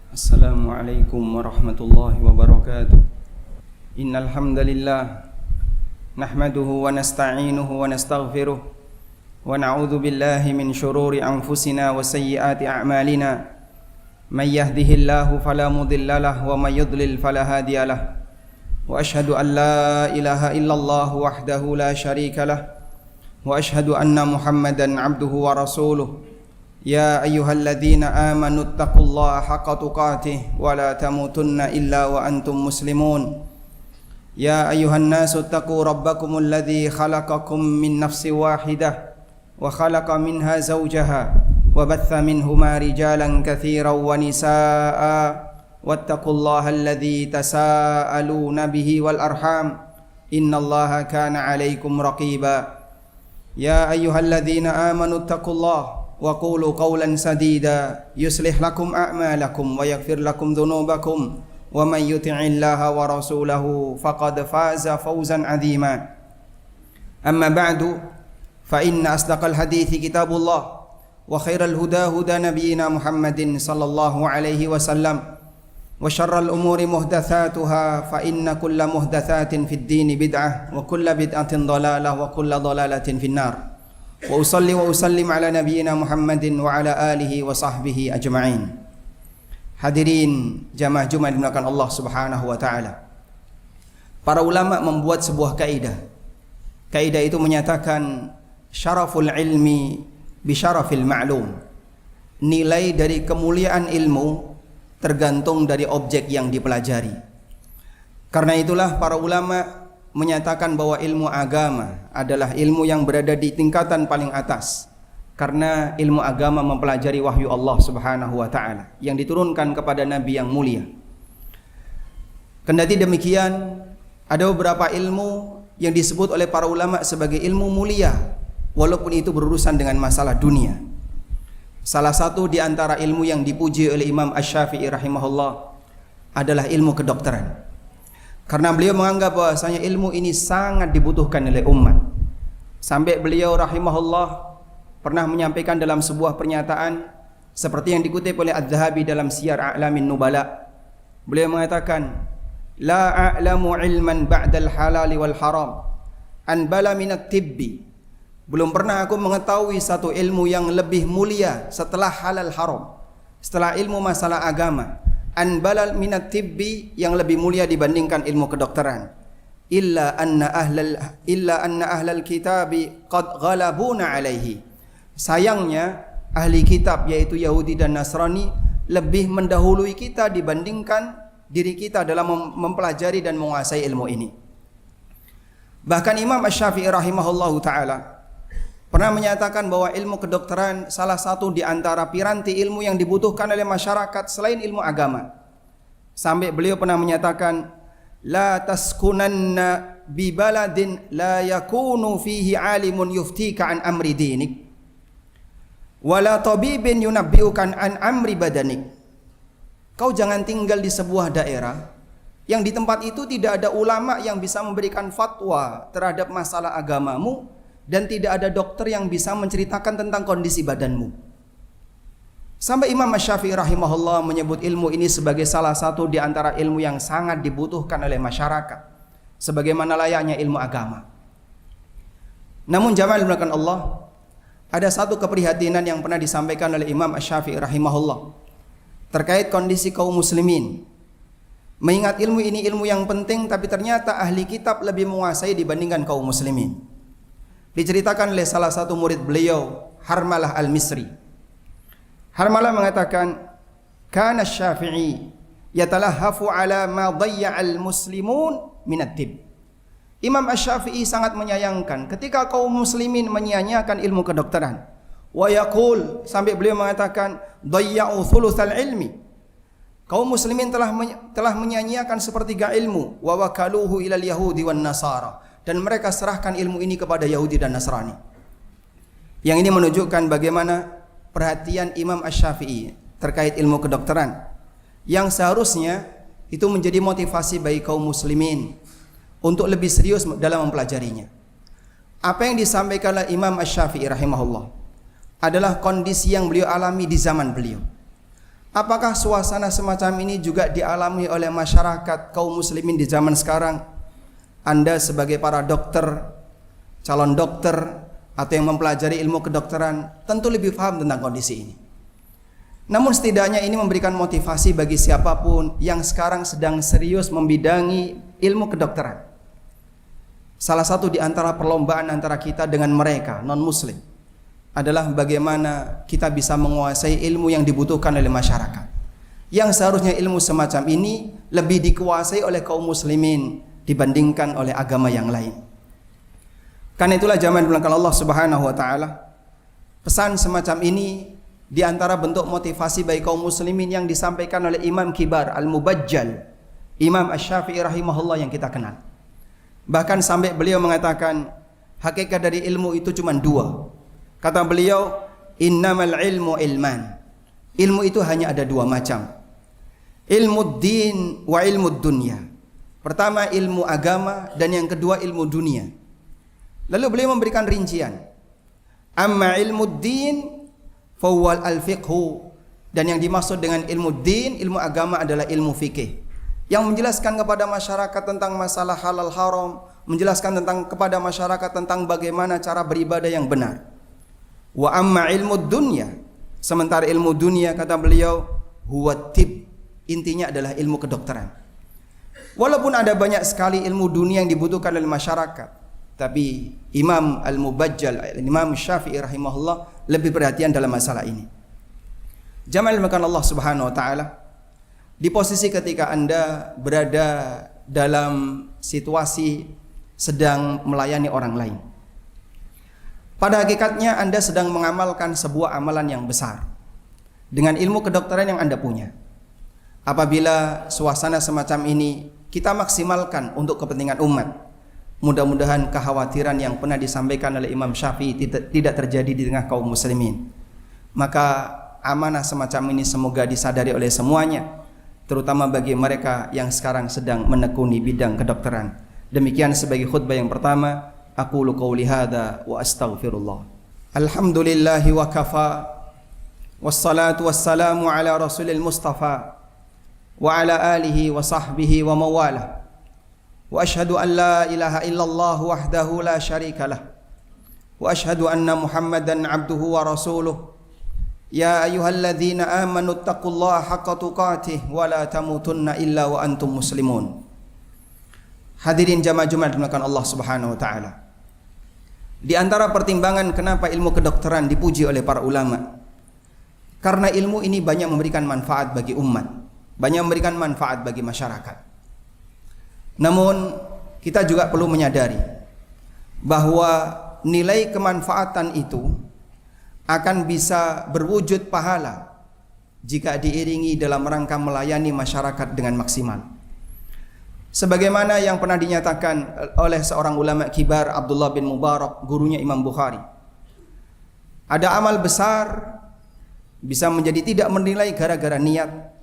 Assalamualaikum warahmatullahi wabarakatuh. Innal hamdalillah nahmaduhu wa nasta'inuhu wa nastaghfiruh wa na'udzu billahi min shururi anfusina wa sayyiati a'malina. May yahdihillahu fala mudilla lahu wa may yudlil fala hadiya lahu. Wa asyhadu an la ilaha illallah wahdahu la syarika lahu wa asyhadu anna Muhammadan 'abduhu wa rasuluh. Ya ayyuhalladzina amanu taqullaha haqqa tuqatih wa la tamutunna illa wa antum muslimun. Ya ayyuhan nasu taqu rabbakumul ladzi khalaqakum min nafsin wahidah wa khalaqa minha zawjaha wa batha minhuma rijalan katsiran wa nisaa'a wattaqullaha alladzi tasaaluna bihi wal arham innallaha kana 'alaikum raqiba. Ya ayyuhalladzina amanu taqullaha wa qulu qawlan sadida yuslih lakum a'malakum wa yaghfir lakum dhunubakum wa may yuti'illaha wa rasulahu faqad faza fawzan 'azima. Amma ba'du fa inna asdaqal hadithi kitabullah wa khairal huda huda nabiyyina Muhammadin sallallahu alaihi wasallam wa syarral umuri muhdatsatuha fa inna kulla muhdatsatin fid dini bid'ah wa kulla bid'atin dhalalah wa kulla dhalalatin finnar. Wa usalli wa usallim ala nabiyyina Muhammadin wa ala alihi wa sahbihi ajma'in. Hadirin jamaah Jumat dimuliakan Allah Subhanahu wa taala. Para ulama membuat sebuah kaidah. Kaidah itu menyatakan syaraful ilmi bi syarafil ma'lum. Nilai dari kemuliaan ilmu tergantung dari objek yang dipelajari. Karena itulah para ulama menyatakan bahwa ilmu agama adalah ilmu yang berada di tingkatan paling atas, karena ilmu agama mempelajari wahyu Allah Subhanahu wa taala yang diturunkan kepada nabi yang mulia. Kendati demikian, ada beberapa ilmu yang disebut oleh para ulama sebagai ilmu mulia walaupun itu berurusan dengan masalah dunia. Salah satu di antara ilmu yang dipuji oleh Imam Asy-Syafi'i rahimahullah adalah ilmu kedokteran. Karena beliau menganggap bahwasanya ilmu ini sangat dibutuhkan oleh umat. Sampai beliau rahimahullah pernah menyampaikan dalam sebuah pernyataan seperti yang dikutip oleh Adz-Dzahabi dalam Siyar A'lamin Nubala. Beliau mengatakan, "La a'lamu ilman ba'dal halali wal haram anbala minat tibbi." Belum pernah aku mengetahui satu ilmu yang lebih mulia setelah halal haram, setelah ilmu masalah agama. Anbalal minat tibbi, yang lebih mulia dibandingkan ilmu kedokteran. Illa anna ahlal kitabi qad ghalabuna alaihi. Sayangnya ahli kitab yaitu Yahudi dan Nasrani lebih mendahului kita dibandingkan diri kita dalam mempelajari dan menguasai ilmu ini. Bahkan Imam Asy-Syafi'i rahimahullahu taala pernah menyatakan bahwa ilmu kedokteran salah satu di antara piranti ilmu yang dibutuhkan oleh masyarakat selain ilmu agama. Sampai beliau pernah menyatakan, la taskunanna bi baladin la yakunu fihi alimun yuftika an amri dinik wala tabibin yunabbiukan an amri badanik. Kau jangan tinggal di sebuah daerah yang di tempat itu tidak ada ulama yang bisa memberikan fatwa terhadap masalah agamamu, dan tidak ada dokter yang bisa menceritakan tentang kondisi badanmu. Sampai Imam Asy-Syafi'i rahimahullah menyebut ilmu ini sebagai salah satu di antara ilmu yang sangat dibutuhkan oleh masyarakat, sebagaimana layaknya ilmu agama. Namun jamaah dimuliakan Allah, ada satu keprihatinan yang pernah disampaikan oleh Imam Asy-Syafi'i rahimahullah terkait kondisi kaum muslimin. Mengingat ilmu ini ilmu yang penting, tapi ternyata ahli kitab lebih menguasai dibandingkan kaum muslimin. Diceritakan oleh salah satu murid beliau, Harmalah Al-Misri. Harmalah mengatakan, "Kana Asy-Syafi'i yatalahhafu ala ma dhayya'al muslimun min at-tibb." Imam Asy-Syafi'i sangat menyayangkan ketika kaum muslimin menyia-nyiakan ilmu kedokteran. Wa yaqul, sampai beliau mengatakan, "Dhayya'u thulutsal ilmi." Kaum muslimin telah menyia-nyiakan sepertiga ilmu, wa wakaluhu ilal yahudi wan nasara. Dan mereka serahkan ilmu ini kepada Yahudi dan Nasrani. Yang ini menunjukkan bagaimana perhatian Imam Asy-Syafi'i terkait ilmu kedokteran, yang seharusnya itu menjadi motivasi bagi kaum muslimin untuk lebih serius dalam mempelajarinya. Apa yang disampaikan oleh Imam Asy-Syafi'i rahimahullah adalah kondisi yang beliau alami di zaman beliau. Apakah suasana semacam ini juga dialami oleh masyarakat kaum muslimin di zaman sekarang? Anda sebagai para dokter, calon dokter, atau yang mempelajari ilmu kedokteran tentu lebih paham tentang kondisi ini. Namun setidaknya ini memberikan motivasi bagi siapapun yang sekarang sedang serius membidangi ilmu kedokteran. Salah satu di antara perlombaan antara kita dengan mereka non-muslim adalah bagaimana kita bisa menguasai ilmu yang dibutuhkan oleh masyarakat. Yang seharusnya ilmu semacam ini lebih dikuasai oleh kaum muslimin dibandingkan oleh agama yang lain. Karena itulah jamaah dimulakan Allah Subhanahu wa taala, pesan semacam ini di antara bentuk motivasi bagi kaum muslimin yang disampaikan oleh Imam Kibar Al-Mubajjal, Imam Asy-Syafi'i rahimahullah yang kita kenal. Bahkan sampai beliau mengatakan hakikat dari ilmu itu cuma dua. Kata beliau, innamal ilmu ilman. Ilmu itu hanya ada dua macam. Ilmu din wa ilmu dunya. Pertama ilmu agama dan yang kedua ilmu dunia. Lalu beliau memberikan rincian. Amma ilmu din fawwal al-fiqhu, dan yang dimaksud dengan ilmu din, ilmu agama adalah ilmu fikih yang menjelaskan kepada masyarakat tentang masalah halal haram, menjelaskan kepada masyarakat tentang bagaimana cara beribadah yang benar. Wa amma ilmu dunya, sementara ilmu dunia kata beliau huwa tib, intinya adalah ilmu kedokteran. Walaupun ada banyak sekali ilmu dunia yang dibutuhkan oleh masyarakat, tapi Imam Al-Mubajjal, Imam Syafi'i rahimahullah lebih perhatian dalam masalah ini. Jamaah dimulakan Allah Subhanahu wa taala, di posisi ketika Anda berada dalam situasi sedang melayani orang lain, pada hakikatnya Anda sedang mengamalkan sebuah amalan yang besar dengan ilmu kedokteran yang Anda punya. Apabila suasana semacam ini kita maksimalkan untuk kepentingan umat, mudah-mudahan kekhawatiran yang pernah disampaikan oleh Imam Syafi'i tidak terjadi di tengah kaum muslimin. Maka amanah semacam ini semoga disadari oleh semuanya, terutama bagi mereka yang sekarang sedang menekuni bidang kedokteran. Demikian sebagai khutbah yang pertama. Aqulu qawli hadza wa astaghfirullah. Alhamdulillahi wa kafa, wassalatu wassalamu ala rasulil mustafa wa ala alihi wa sahbihi wa mawalah. Wa ashhadu an la ilaha illallah wahdahu la syarika lah. Wa ashhadu anna Muhammadan abduhu wa rasuluh. Ya ayyuhalladzina amanu taqullaha haqqa tuqatih wa la tamutunna illa wa antum muslimun. Hadirin jamaah Jumat dimulakan Allah Subhanahu wa taala. Di antara pertimbangan kenapa ilmu kedokteran dipuji oleh para ulama, karena ilmu ini banyak memberikan manfaat bagi umat, banyak memberikan manfaat bagi masyarakat. Namun kita juga perlu menyadari bahwa nilai kemanfaatan itu akan bisa berwujud pahala jika diiringi dalam rangka melayani masyarakat dengan maksimal. Sebagaimana yang pernah dinyatakan oleh seorang ulama kibar, Abdullah bin Mubarak, gurunya Imam Bukhari, ada amal besar bisa menjadi tidak bernilai gara-gara niat,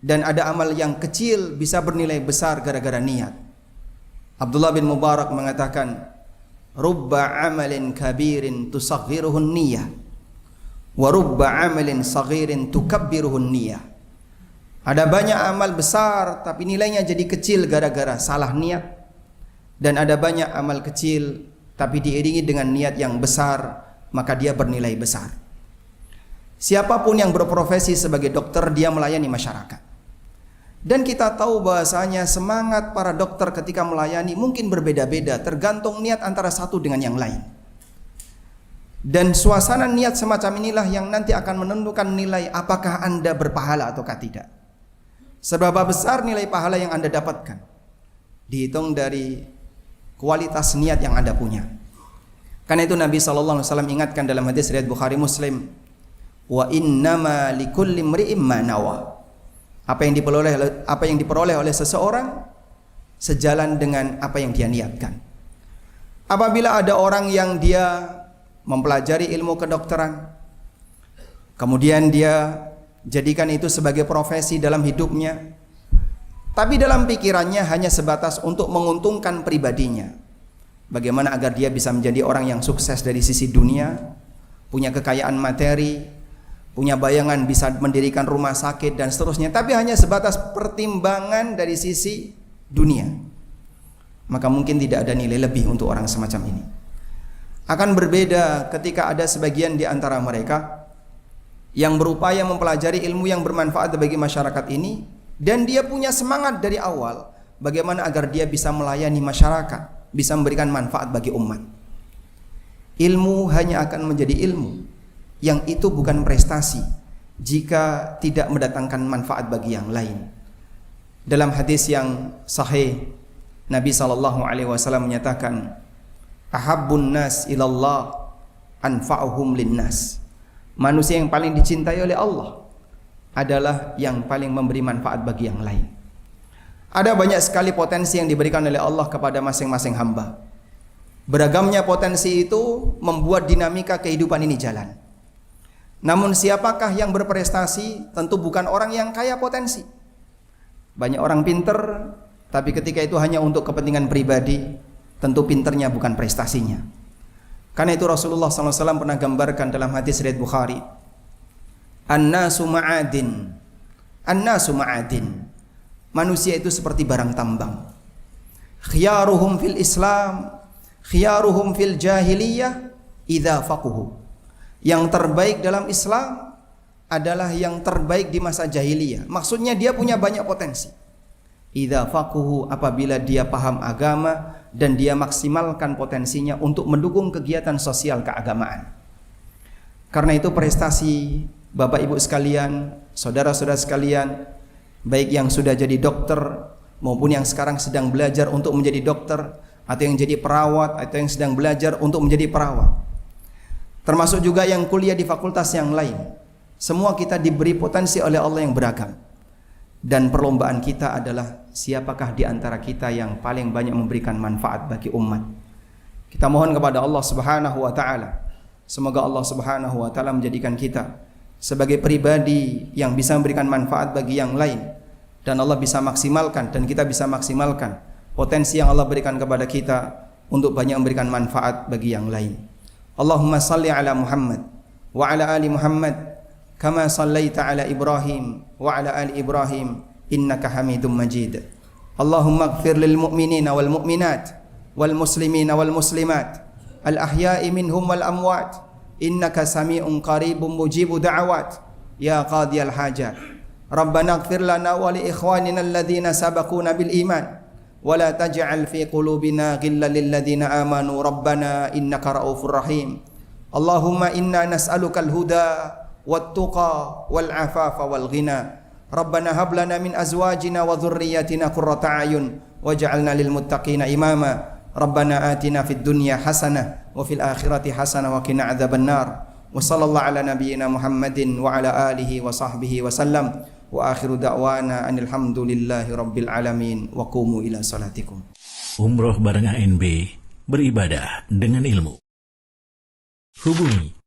dan ada amal yang kecil bisa bernilai besar gara-gara niat. Abdullah bin Mubarak mengatakan, rubba amalin kabirin tusaghiruhun niyah wa rubba amalin saghirin tukabbiruhun niyah. Ada banyak amal besar tapi nilainya jadi kecil gara-gara salah niat, dan ada banyak amal kecil tapi diiringi dengan niat yang besar maka dia bernilai besar. Siapapun yang berprofesi sebagai dokter, dia melayani masyarakat. Dan kita tahu bahasanya semangat para dokter ketika melayani mungkin berbeda-beda, tergantung niat antara satu dengan yang lain. Dan suasana niat semacam inilah yang nanti akan menentukan nilai apakah Anda berpahala ataukah tidak. Seberapa besar nilai pahala yang Anda dapatkan dihitung dari kualitas niat yang Anda punya. Karena itu Nabi SAW ingatkan dalam hadis riwayat Bukhari Muslim, wa innama likulli imri'in ma nawa. Apa yang diperoleh oleh seseorang sejalan dengan apa yang dia niatkan. Apabila ada orang yang dia mempelajari ilmu kedokteran, kemudian dia jadikan itu sebagai profesi dalam hidupnya, tapi dalam pikirannya hanya sebatas untuk menguntungkan pribadinya, bagaimana agar dia bisa menjadi orang yang sukses dari sisi dunia, punya kekayaan materi, punya bayangan bisa mendirikan rumah sakit dan seterusnya, tapi hanya sebatas pertimbangan dari sisi dunia, maka mungkin tidak ada nilai lebih untuk orang semacam ini. Akan berbeda ketika ada sebagian di antara mereka yang berupaya mempelajari ilmu yang bermanfaat bagi masyarakat ini, dan dia punya semangat dari awal bagaimana agar dia bisa melayani masyarakat, bisa memberikan manfaat bagi umat. Ilmu hanya akan menjadi ilmu yang itu bukan prestasi jika tidak mendatangkan manfaat bagi yang lain. Dalam hadis yang sahih, Nabi SAW menyatakan, ahabbun nas ilallah anfa'uhum linnas. Manusia yang paling dicintai oleh Allah adalah yang paling memberi manfaat bagi yang lain. Ada banyak sekali potensi yang diberikan oleh Allah kepada masing-masing hamba. Beragamnya potensi itu membuat dinamika kehidupan ini jalan. Namun siapakah yang berprestasi? Tentu bukan orang yang kaya potensi. Banyak orang pinter, tapi ketika itu hanya untuk kepentingan pribadi, tentu pinternya bukan prestasinya. Karena itu Rasulullah SAW pernah gambarkan dalam hadis riwayat Bukhari, An-nasu ma'adin. An-nasu ma'adin. Manusia itu seperti barang tambang. Khiyaruhum fil Islam, khiyaruhum fil jahiliyah, idza faquhu. Yang terbaik dalam Islam adalah yang terbaik di masa jahiliyah. Maksudnya dia punya banyak potensi. Idza faquhu, apabila dia paham agama dan dia maksimalkan potensinya untuk mendukung kegiatan sosial keagamaan. Karena itu prestasi Bapak Ibu sekalian, saudara-saudara sekalian, baik yang sudah jadi dokter maupun yang sekarang sedang belajar untuk menjadi dokter, atau yang jadi perawat, atau yang sedang belajar untuk menjadi perawat, termasuk juga yang kuliah di fakultas yang lain, semua kita diberi potensi oleh Allah yang beragam. Dan perlombaan kita adalah siapakah di antara kita yang paling banyak memberikan manfaat bagi umat. Kita mohon kepada Allah Subhanahu wa taala, semoga Allah Subhanahu wa taala menjadikan kita sebagai pribadi yang bisa memberikan manfaat bagi yang lain, dan Allah bisa maksimalkan dan kita bisa maksimalkan potensi yang Allah berikan kepada kita untuk banyak memberikan manfaat bagi yang lain. Allahumma salli ala Muhammad wa ala ali Muhammad kama sallaita ala Ibrahim wa ala ali Ibrahim innaka Hamidum Majid. Allahumma ighfir lil mu'minina wal mu'minat wal muslimina wal muslimat al ahya'i minhum wal amwat innaka sami'un qaribun mujibu da'awat ya qadiyal hajat. Rabbana ighfir lana wa li ikhwanina alladhina sabaquna bil iman wa la taj'al fi qulubina ghillan lil ladzina amanu rabbana innaka raufur rahim. Allahumma inna nas'alukal huda wat tuqa wal afafa wal ghina. Rabbana hab lana min azwajina wa dhurriyyatina qurrata a'yun waj'alna lil muttaqina imama. Rabbana atina fid dunya hasanah wa fil akhirati hasanah wa qina adzabannar. Wa sallallahu ala nabiyyina Muhammadin wa ala alihi wa sahbihi wa sallam. Wa akhiru da'wana anil hamdulillahi rabbil alamin wa qumu ila salatikum. Umroh bareng ANB, beribadah dengan ilmu. Hubungi